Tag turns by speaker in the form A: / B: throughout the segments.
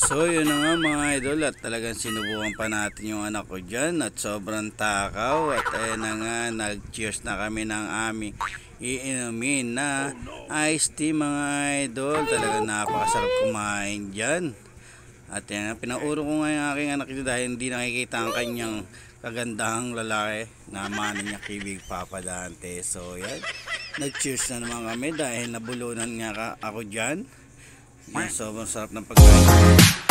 A: So yun na nga mga idol, at talagang sinubukan pa natin yung anak ko dyan at sobrang takaw. At ayun na nga, nag-cheers na kami ng aming iinumin na iced tea mga idol. Talagang napakasarap kumain dyan. At yan, pinauro ko nga yung aking anak dito dahil hindi nakikita ang kanyang kagandahang lalaki na mana niya kay Big Papa Dante. So yan, nag-cheers na naman kami dahil nabulunan nga ako dyan. Yan, sobrang sarap ng pagkain.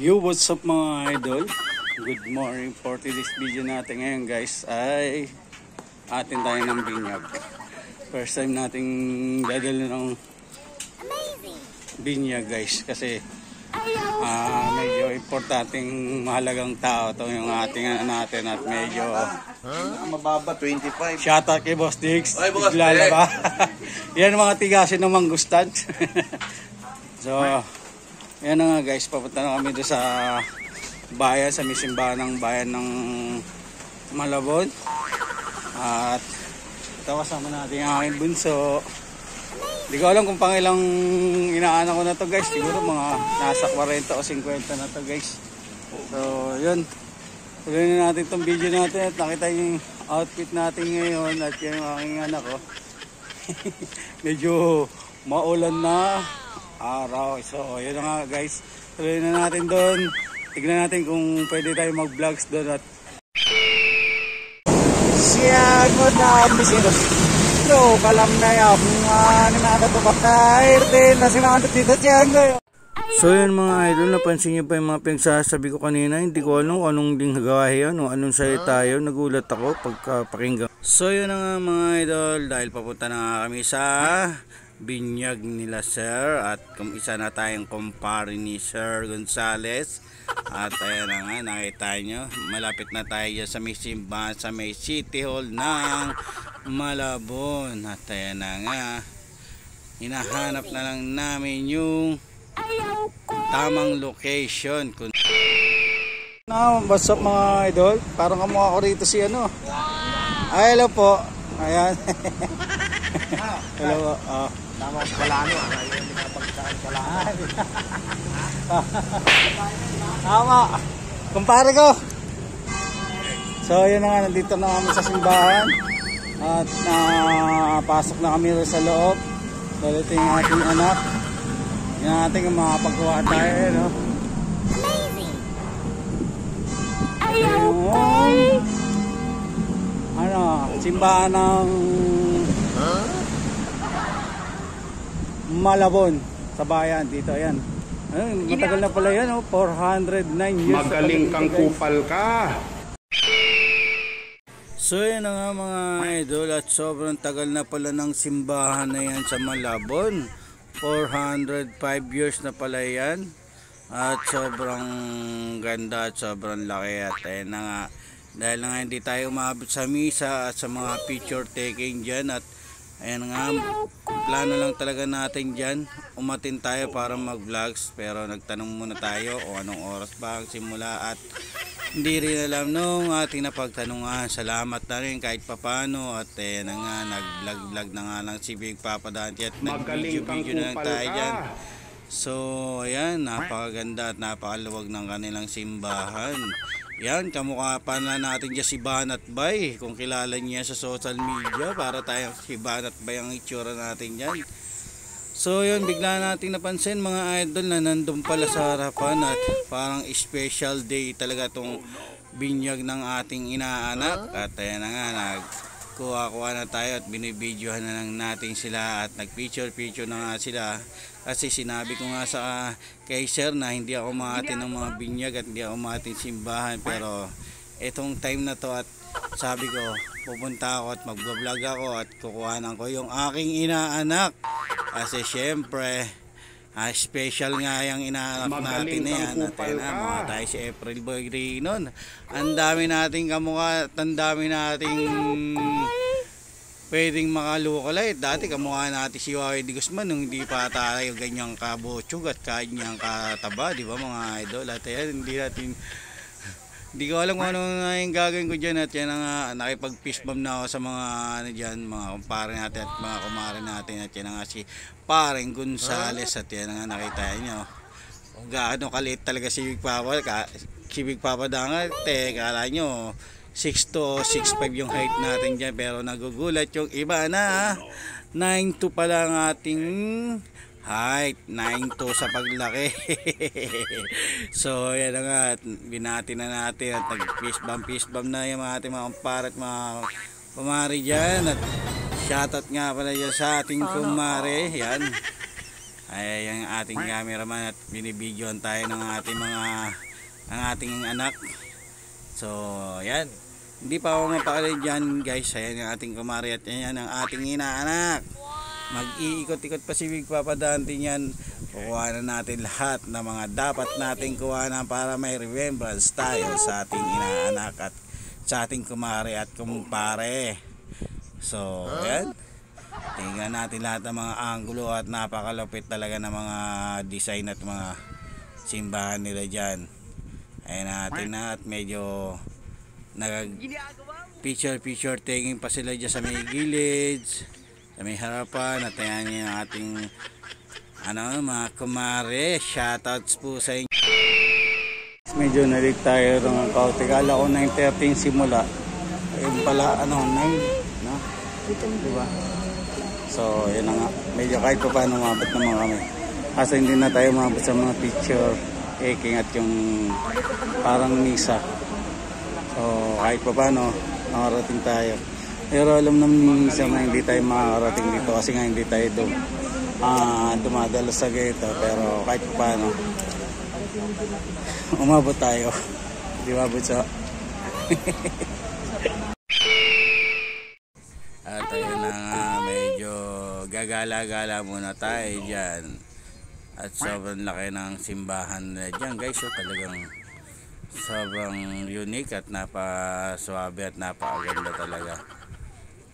A: Yo, what's up mga idol? Good morning. For today's video natin ngayon guys ay atin tayo ng binyag. First time nating dadala ng binyag guys kasi medyo importanteng mahalagang tao to yung ating natin at medyo
B: mababa 25.
A: shoutout kay Boss Dix.
B: Ay, Boss
A: Bigla ba? Yan mga tigasin ng mangustan. So yan na nga guys, papunta na kami doon sa bayan, sa misimbahan ng bayan ng Malabon. At ito kasama natin ang aking bunso. Hindi ko alam kung pangilang inaanak ko na to guys. Siguro mga nasa 40 o 50 na to guys. So yun, tuloy na natin itong video natin at nakita yung outfit natin ngayon. At yan yung aking anak ko. Medyo maulan na araw. So yun na nga guys, tuloy na natin doon. Tignan natin kung pwede tayo mag-vlogs doon. At siya ko na bisino so kalam na yan ni nakatupak na airtin na sinakantot dito siya ngayon. So yun mga idol, napansin nyo pa yung mga pinagsasabi ko kanina. Hindi ko alam kung anong ding gawahe yan o anong sayo tayo. Nagulat ako pagkapakinggan. So yun na nga mga idol, dahil papunta na nga kami sa binyag nila sir at kung isa na tayong kumpare ni Sir Gonzales. At ayan na nga, nakita nyo, malapit na tayo dyan sa may simbahan sa may City Hall ng Malabon. At ayan na nga, hinahanap na lang namin yung tamang location. What's up mga idol? Parang kamukha ko rito si ano. Ay, hello po. Ayan. Hello.
B: Tama sa Palano. Ayaw hindi kapagkaan Palano.
A: Tama. Kumpare ko. So yun na nga, nandito na kami sa simbahan. At pasok na kami sa loob. Dito yung ating anak. Yan natin kung makapagkuha tayo. No? Ayun. Ano, simbahan ng Malabon sa bayan dito. Ayan. Ayun, matagal na pala yan, 409 years.
B: Magaling kang kupal ka.
A: So yan na nga mga idol, at sobrang tagal na pala ng simbahan na yan sa Malabon. 405 years na pala yan. At sobrang ganda at sobrang laki. At ayun na nga, dahil na nga hindi tayo umabot sa misa at sa mga picture taking dyan. At ayan nga, plano lang talaga natin dyan, umatin tayo para mag vlogs. Pero nagtanong muna tayo o anong oras ba ang simula at hindi rin alam nung ating napagtanungan. Salamat na rin kahit papano. At ayan na nga, nag vlog na nga lang si Big Papa Dante at nag video na lang tayo dyan. So ayan, napakaganda at napakaluwag ng kanilang simbahan. Yan, kamukha pa na natin dyan si Banat Bay. Kung kilala niya sa social media, para tayong si Banat Bay ang itsura natin dyan. So yun, bigla natin napansin mga idol na nandun pala sa harapan. At parang special day talaga tong binyag ng ating inaanak. At ayan na nga, nagkuha-kuha na tayo at binibidyohan na lang natin sila. At nag-picture na nga sila. Kasi sinabi ko nga sa kay sir na hindi ako maatin ng mga binyag at hindi ako maatin simbahan. Pero itong time na to at sabi ko pupunta ako at mag-vlog ako at kukuhanan ko yung aking inaanak. Kasi syempre, special nga yung inaanak natin na yan. At yan na, mga tayo si April Boy Rinon. Ang dami nating kamukha at ang dami nating pwedeng makalukalay. Dati kamukha natin si Waway Di Guzman nung hindi pa tayo ganyang kabotsog at kanyang kataba, di ba mga idol? At yan, hindi ko alam kung ano na yung gagawin ko dyan. At yan nga, nakipag-fist bump na ako sa mga ano dyan, mga kumpare natin at mga kumare natin. At yan nga si Paring Gonzales. At yan nga nakita nyo kung gaano kaliit talaga si Big Papa. Si Big Papa Dangat, kala nyo 6'2" o 6'5" yung height natin dyan. Pero nagugulat yung iba na 9'2" pala ang ating height, 9'2" sa paglaki. So yan na nga, binati na natin at nag-fist bump na yung ating mga kumpare at mga kumare dyan. At shoutout nga pala dyan sa ating kumare. Yan, ay yung ating cameraman at binibidyoan tayo ng ating ang ating anak. So yan, hindi pa ako mapakali dyan guys. Ayan yung ating kumare at yan ang ating inaanak. Mag-iikot-ikot pa si Big Papa Dante niyan. Kukuha na natin lahat ng mga dapat nating kuhanan para may remembrance tayo sa ating inaanak at sa ating kumare at kumpare. So yan, tingnan natin lahat ng mga anggulo at napakalupit talaga ng mga design at mga simbahan nila dyan. Ayan natin na at medyo nag picture taking pa sila dyan sa may gilid, sa may harapan. At ayan yung ating mga kumare. Shoutouts po sa inyo. Medyo nalit tayo ng kaunti. Kala ko 9:13 simula. Ayun pala 9 no? Diba? So yun na nga, medyo kahit pa paano umabot naman kami. Kasi hindi na tayo umabot sa mga picture taking at yung parang misa. So kahit pa paano nakarating tayo. Pero alam naman minsan na hindi tayo makakarating dito kasi nga hindi tayo dumadalo sa gate. Pero kahit pa paano umabot tayo. Di ba Butso? At ayun na nga, medyo gagala-gala muna tayo dyan. At sobrang laki ng simbahan na dyan guys. So talagang sobrang unique at napaswabe at napakaganda talaga.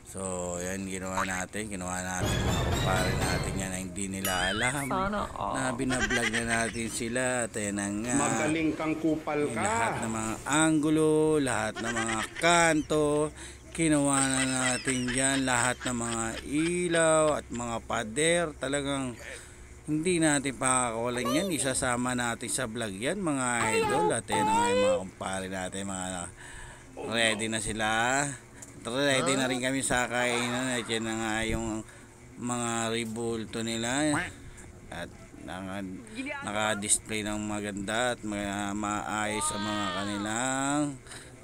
A: So yan, kinuha natin mga kumpare natin yan na hindi nila alam na binablog na natin sila. At yan nga,
B: magaling kang kupal ka.
A: Lahat ng mga anggulo, lahat ng mga kanto, kinuha na natin dyan. Lahat ng mga ilaw at mga pader, talagang hindi natin pakakawalan yan. Isasama natin sa vlog yan mga idol. At yan nga yung mga kumpare natin, mga ready na sila. Ready na rin kami sa kainan. At yan na nga yung mga ribulto nila. At naka-display ng maganda at maayos ang mga kanilang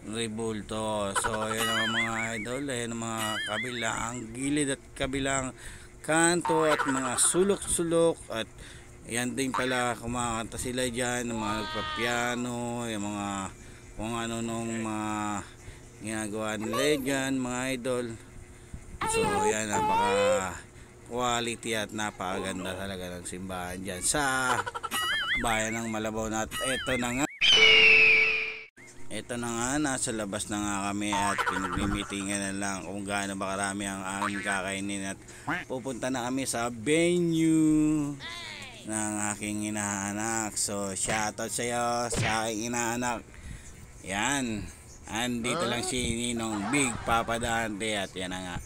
A: ribulto. So yan ang mga idol. Yan ang mga kabilang gilid at kabilang kanto at mga sulok-sulok. At yan din pala, kumakanta sila dyan, ng mga nagpapiano, yung mga kung ano nung mga ginagawa nila dyan mga idol. So yan, napaka quality at napakaganda talaga ng simbahan dyan sa bayan ng Malabon. At ito na nga, nasa labas na nga kami at pinag-meetingan na lang kung gaano ba karami ang aming kakainin. At pupunta na kami sa venue ng aking inaanak. So shoutout sa iyo sa aking inaanak. Yan, andito lang si Ninong Big Papa Dante. At yan na nga,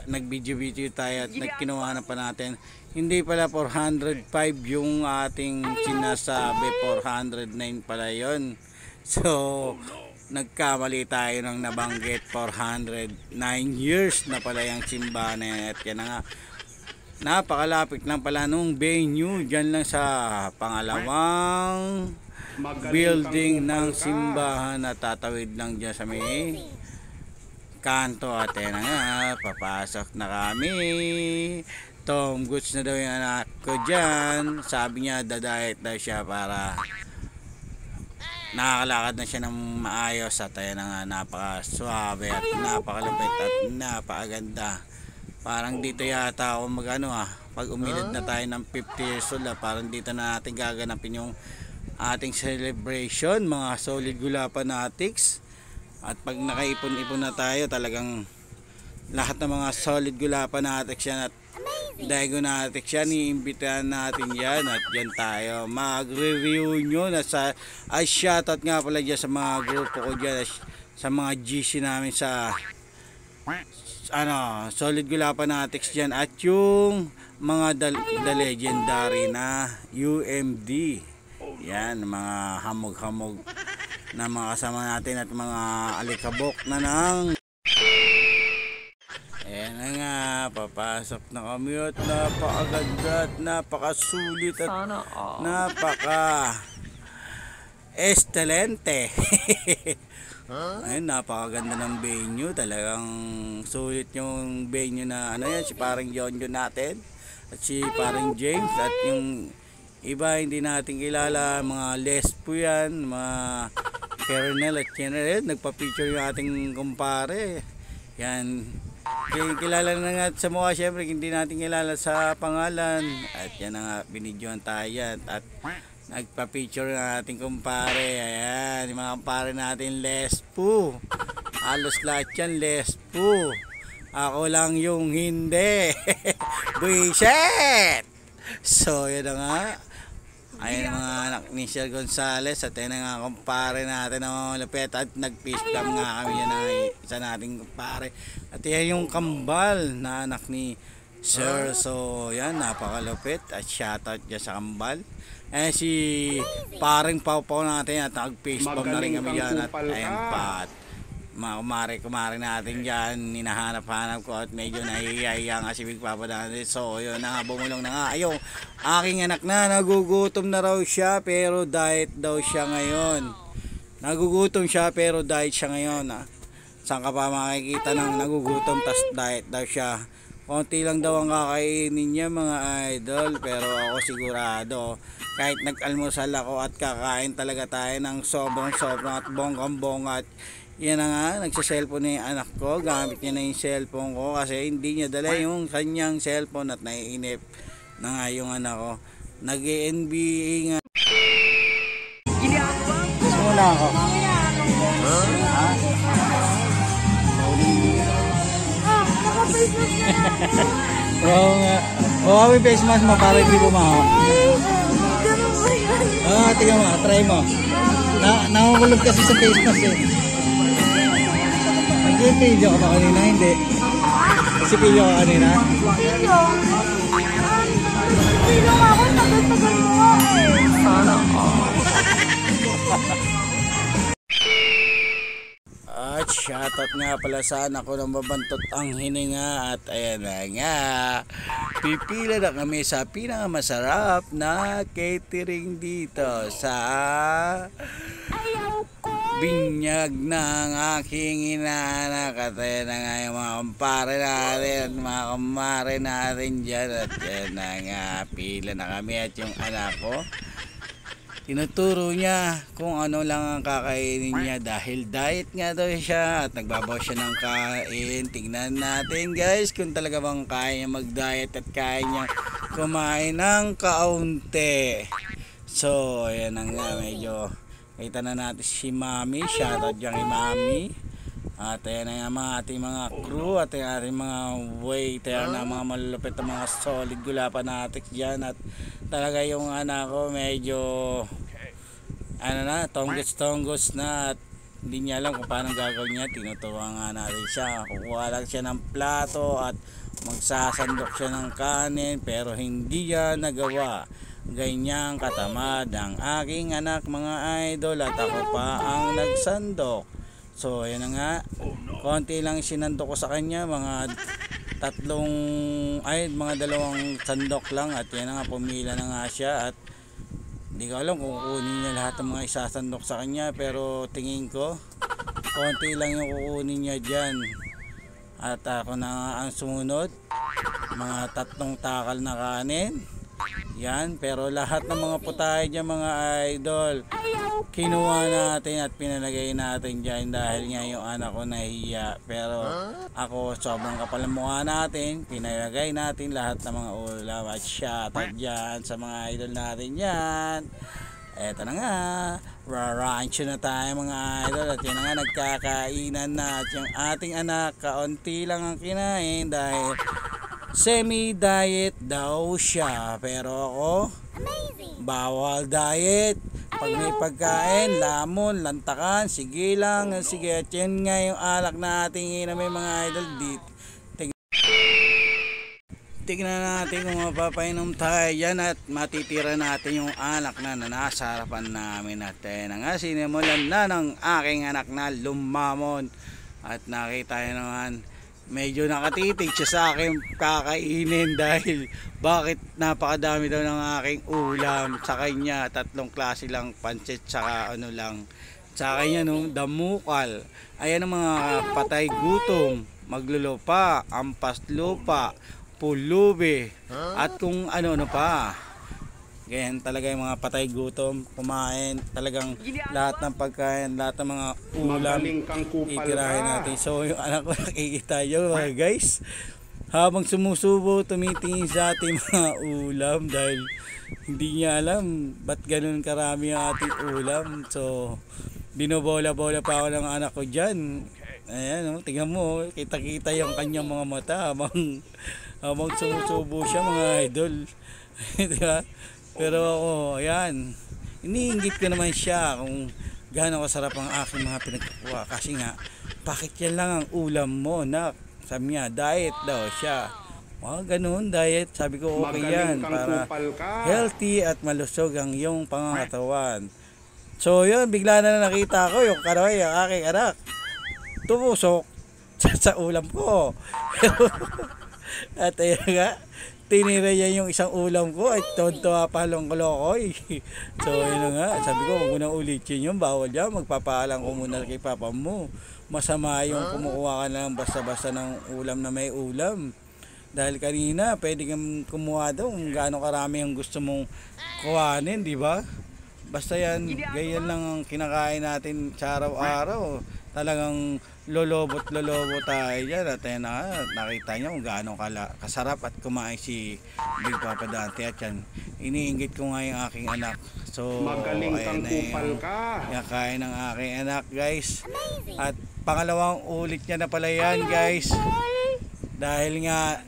A: nag-video tayo at nagkinuha na pa natin. Hindi pala 405 yung ating sinasabi, 409 pala yon. So nagkamali tayo ng nabanggit. 409 years na pala yung simbahan na yan. At yan na nga, napakalapit lang pala nung venue, dyan lang sa pangalawang building ng simbahan na tatawid lang dyan sa may kanto. At yan na nga, papasok na kami. Tom Goods na daw yung anak ko dyan. Sabi niya dadayet daw siya para nakakalakad na siya ng maayos. At ayan na nga, napakaswabe at napakalupit at napakaganda Parang dito yata ako magano pag umilad na tayo ng 50 years old parang dito na natin gaganapin yung ating celebration mga solid gulapan natics. At pag nakaipon-ipon na tayo talagang lahat ng mga solid gulapan natics yan at Dago natics yan, iimbitahan natin yan at yan tayo magre-reunion at shoutout nga pala dyan sa mga grupo ko dyan, sa mga GC namin sa solid gulapan natics dyan at yung mga the legendary na UMD yan, mga hamog-hamog na mga kasama natin at mga alikabok na ng ayan na nga, papasok na kami at napakaganda at napakasulit at napaka estelente. Ayun, napakaganda ng venue, talagang sulit yung venue na yan, si parang John natin at si parang James at yung iba hindi natin kilala, mga lespo yan, mga Kernel at General, nagpa-picture yung ating kumpare yan. Kilala na nga sa mukha, syempre hindi natin kilala sa pangalan at yan na nga, binidyohan tayo yan at nagpa-picture ng ating kumpare. Ayan, yung mga kumpare natin lespo, halos lahat yan lespo, ako lang yung hindi. Buisit. So yun na nga, ayun mga anak ni Sir Gonzales at yun na nga kumpare natin na malapit at nag-peace cam nga kami yan na isa nating kumpare at yan yung kambal na anak ni Sir. So yan, napakalupit at shoutout dyan sa kambal. Si paring Pawpaw natin at nag-peace cam na rin kami yan at ayun pa at kumare natin dyan, hinahanap-hanap ko at medyo nahihiya nga si Big Papa natin. So yun na nga, bumulong na nga. Ayaw, aking anak na, nagugutom na raw siya pero diet daw siya ngayon. Nagugutom siya pero diet siya ngayon. Saan ka pa makikita ng nagugutom tas diet daw siya? Konti lang daw ang kakainin niya mga idol, pero ako sigurado kahit nag-almusal ako at kakain talaga tayo ng sobrang at bonggang-bongga. At yan na nga, nagsa-cellphone na yung anak ko, gamit niya na yung cellphone ko kasi hindi niya dala yung kanyang cellphone at naiinip na nga yung anak ko. Nag-NBA nga. Simula ako. Oo nga. Oo, may face mask mo para hindi bumaho. Tingnan mo, try mo. Nakukulog kasi sa face mask eh. Nag-video ka ba kanina? Hindi. Kasi video ka kanina?
C: Video nga ako, tagal-tagal mo nga eh. Sana ako.
A: At shoutout nga pala sa anak ko ng mabantot ang hininga at ayan na nga, pipila na kami sa pinakamasarap na catering dito sa binyag ng aking inaanak. At ayan na nga yung mga kumpare natin at mga kumare natin dyan at ayan na nga, pila na kami at yung anak ko tinuturo niya kung ano lang ang kakainin niya dahil diet nga daw siya at nagbabaw siya ng kain. Tingnan natin guys kung talaga bang kaya niya mag-diet at kaya niya kumain ng kaunti. So ayan na nga, medyo kita na natin si Mami. Shoutout dyan kay Mami. At ayan na nga mga ating mga crew at ating mga waiter na mga malulupit na mga solid gulapan natin dyan. At talaga yung anak ko medyo tonggos na at hindi niya alam kung paano gagawin niya. Tinutuwa nga natin siya, kukuha lang siya ng plato at magsasandok siya ng kanin pero hindi niya nagawa. Ganyang katamad ang aking anak mga idol at ako pa ang nagsandok. So ayan na nga, konti lang sinandok ko sa kanya, mga dalawang sandok lang at yan na nga, pumila na nga siya at hindi ko alam kung kukunin niya lahat ng mga isasandok sa kanya pero tingin ko konti lang yung kukunin niya dyan. At ako na ang sumunod, mga 3 takal na kanin Yan, pero lahat ng mga putahe dyan mga idol, kinuha natin at pinalagay natin dyan dahil nga yung anak ko nahiya. Pero ako, sobrang kapal ng mukha natin, pinalagay natin lahat ng mga ulam at shoutout dyan sa mga idol natin yan. Eto na nga, rarancho na tayo mga idol at yun na nga, nagkakainan na at yung ating anak, kaunti lang ang kinain dahil semi-diet daw siya. Pero ako, bawal diet. Pag may pagkain, lamon, lantakan, sige lang, sige. At yun nga yung alak na ating inumin mga idol. Tignan natin kung mapapainom tayo yan at matitira natin yung alak na nasa harapan namin. At na nga, sinimulan na ng aking anak na lumamon. At nakita nyo naman, medyo nakatitig siya sa akin kakainin dahil bakit napakadami daw ng aking ulam sa kanya. 3 klase lang, pancit saka ano lang. Sa kanya no, damukal. Ayan ang mga patay gutom, maglulupa, ampas lupa, pulubi, at kung ano pa. Ganyan talaga yung mga patay gutom, kumain talagang lahat ng pagkain, lahat ng mga ulam itirahin natin. So yung anak ko nakikita nyo guys, habang sumusubo tumitingin sa ating mga ulam dahil hindi niya alam ba't ganun karami ang ating ulam. So binobola-bola pa ako ng anak ko dyan. Ayan, tingnan mo, kita-kita yung kanyang mga mata habang sumusubo siya mga idol. Diba? Pero ako, ayan, iniinggit ko naman siya kung gaano kasarap ang aking mga pinagkukuha. Kasi nga, bakit yan lang ang ulam mo, nak? Sabi niya, diet daw siya. Ganun, diet. Sabi ko, okay yan. Para healthy at malusog ang iyong pangangatawan. So yun, bigla na nakita ko yung karoy, ang aking anak. Tumusok sa ulam ko. At ayun nga, tinira niya yung isang ulam ko at tonto palong kolokoy. So yun nga, sabi ko huwag mo nang ulitin yun, bawal yan, magpapaalam ko muna kay papa mo. Masama yung kumukuha ka lang basta-basta ng ulam na may ulam. Dahil kanina pwede kang kumuha daw kung gaano karami ang gusto mong kuhanin, di ba? Basta yan, ganyan lang ang kinakain natin sa araw-araw. Talagang lolobot tayo dyan. At yan na, nakita niyo kung gaano kasarap at kumain si Big Papa Dante. At yan, iniinggit ko nga yung aking anak. So,
B: magaling kang kupal ka.
A: Kain ng aking anak guys. At pangalawang ulit niya na pala yan guys. Dahil nga,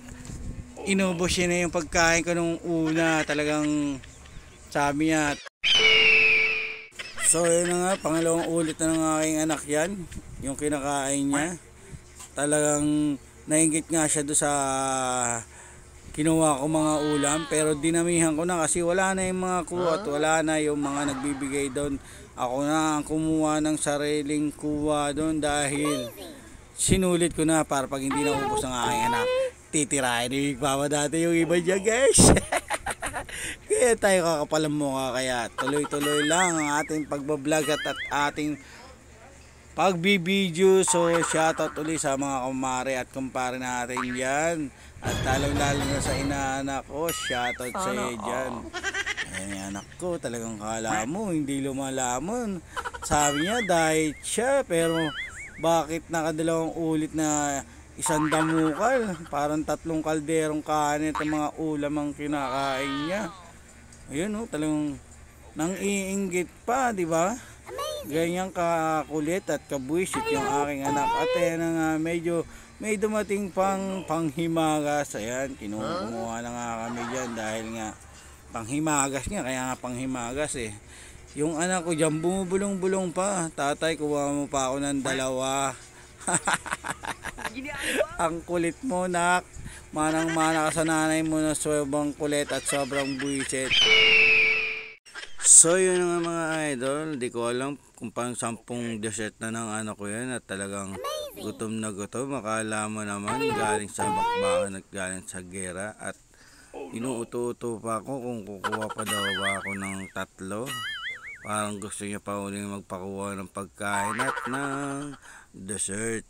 A: inubos niya na yung pagkain ko nung una. Talagang sabi niya. So yun na nga, pangalawang ulit na ng aking anak yan, yung kinakain niya. Talagang nainggit nga siya doon sa kinuha ko mga ulam, pero dinamihan ko na kasi wala na yung mga crew at wala na yung mga nagbibigay doon. Ako na ang kumuha ng sariling kuha doon dahil sinulit ko na para pag hindi na ubos ng aking anak, titirahin ni Papa dati yung iba dyan guys. Kaya tayo kakapalang mukha, kaya tuloy-tuloy lang ang ating pagbablog at ating pagbibideo. So shoutout ulit sa mga kumare at kumpare natin yan. At lalong-lalo na sa inaanak ko, shoutout sa iyo dyan. Ayan yung anak ko, talagang kala mo hindi lumalamon. Sabi niya diet siya, pero bakit nakadalawang ulit na isang damukal, parang 3 kalderong kanin at mga ulam ang kinakain niya. Ayun talagang nang iinggit pa, di ba? Ganyan kakulit at kabuisit yung aking anak. At ayan nga, medyo may dumating panghimagas. Ayan, kinukuha na nga kami dyan dahil nga panghimagas nga, kaya nga panghimagas eh. Yung anak ko dyan bumubulong-bulong pa. Tatay, kuha mo pa ako ng 2. Ang kulit mo, nak. Manang-mana ka sa nanay mo na sobrang kulit at sobrang buwisit. So yun nga mga idol, di ko alam kung pang 10 dessert na ng anak ko yan at talagang gutom na gutom. Akala mo naman galing sa bakbakan at galing sa gera at inuuto-uto pa ako kung kukuha pa daw ba ako ng 3. Parang gusto niya pa uling magpakuha ng pagkain at ng dessert.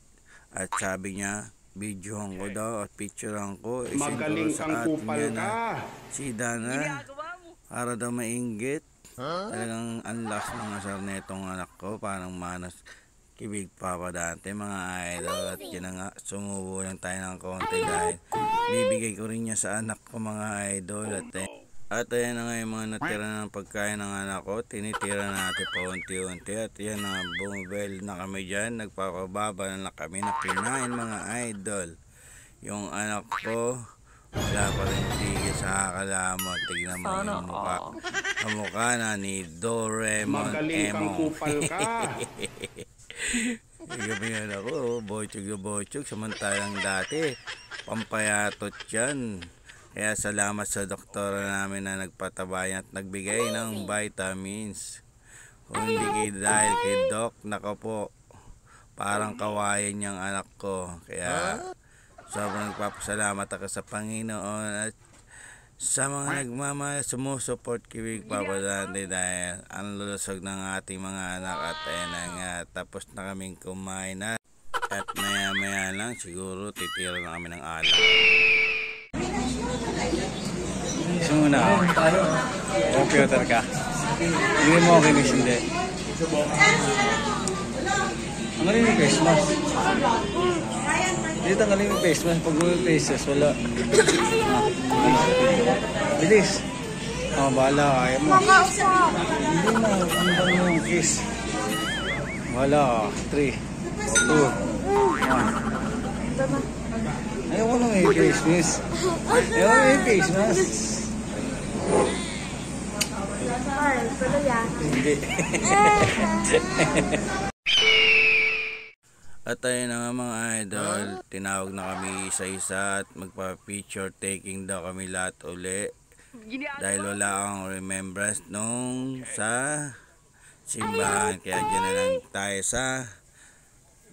A: At sabi niya, videohan ko daw at picturean ko.
B: Magaling kang kupal ka.
A: Si Dana para daw mainggit. Talagang unlocks mga sir netong anak ko, parang manas kibig papa dati mga idol. At yun na nga, sumubo lang tayo ng konti dahil bibigay ko rin niya sa anak ko mga idol. At ayan na nga yung mga natira ng pagkain ng anak ko, tinitira natin pa unti-unti. At yan na, bumibel na kami dyan, nagpapababa na kami na kinain mga idol. Yung anak ko, wala pa rin tigil sa kakalamot. Tignan mo yung mukha. Ang mukha na ni Doraemon.
B: Magaling kang kupal ka.
A: Gabi yan ako, bochog na bochog. Samantalang dati, pampayatot yan. Kaya salamat sa doktora namin na nagpatabayan at nagbigay ng vitamins. Kung hindi dahil kay Doc, nako po, parang kawayan niyang anak ko. Kaya sobrang nagpapasalamat ako sa Panginoon at sa mga sumusuport kay Papa Dante dahil ang lulusog ng ating mga anak. At ayan na nga, tapos na kaming kumain na. At maya maya lang siguro titira na kami ng alak. So muna, computer ka. Hindi mo okay miss, hindi. Ang galing yung face mask. Dito ang galing yung face mask. Pag may faces, wala. Bilis. Bahala, kaya mo.
C: Makausap.
A: Hindi na, ang dami yung kiss. Bahala, 3, 2, 1. Ayoko na may face mask. Ayoko na may face mask.
C: Ay, pero yan.
A: Hindi. At ayun na nga mga idol, tinawag na kami isa-isa at magpa-picture taking daw kami lahat uli. Dahil wala akong remembrance nung sa simbahan. Kaya dyan na lang tayo sa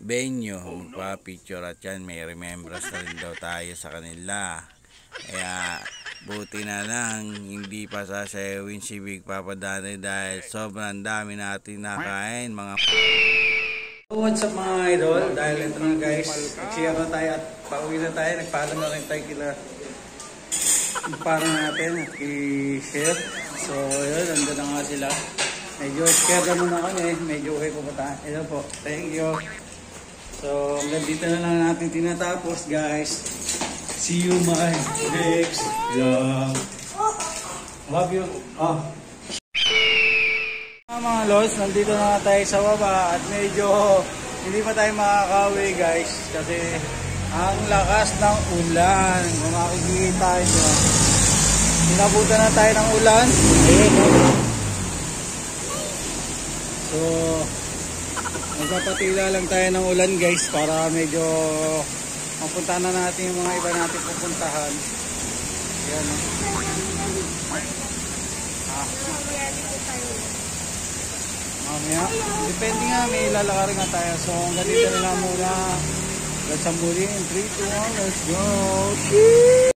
A: venue magpa-picture at yan may remembrance na rin daw tayo sa kanila. Kaya buti na lang hindi pa sasayawin si Big Papa Dante dahil sobrang dami natin nakain mga. What's up mga idol, dahil ito na guys, nagsiya na tayo at pauwi na tayo, nagpaalam na rin tayo kila parang natin at i-share. So yun, nandun na nga sila. Medyo share na muna kami, medyo okay po pa tayo. Hello po, thank you. So hanggang dito na lang natin tinatapos guys. See you my next vlog. Love you. Mga lods, nandito na tayo sa baba at medyo hindi pa tayo makakauwi guys kasi ang lakas ng ulan. Kung makikita nyo, inabutan na tayo ng ulan. So magpapatila lang tayo ng ulan guys para medyo mapunta na natin yung mga iba natin pupuntahan. Yan. Mamaya, depende nga, may lalakarin nga tayo. So hanggang dito na lang muna. Let's muli in 3, 2, 1, let's go.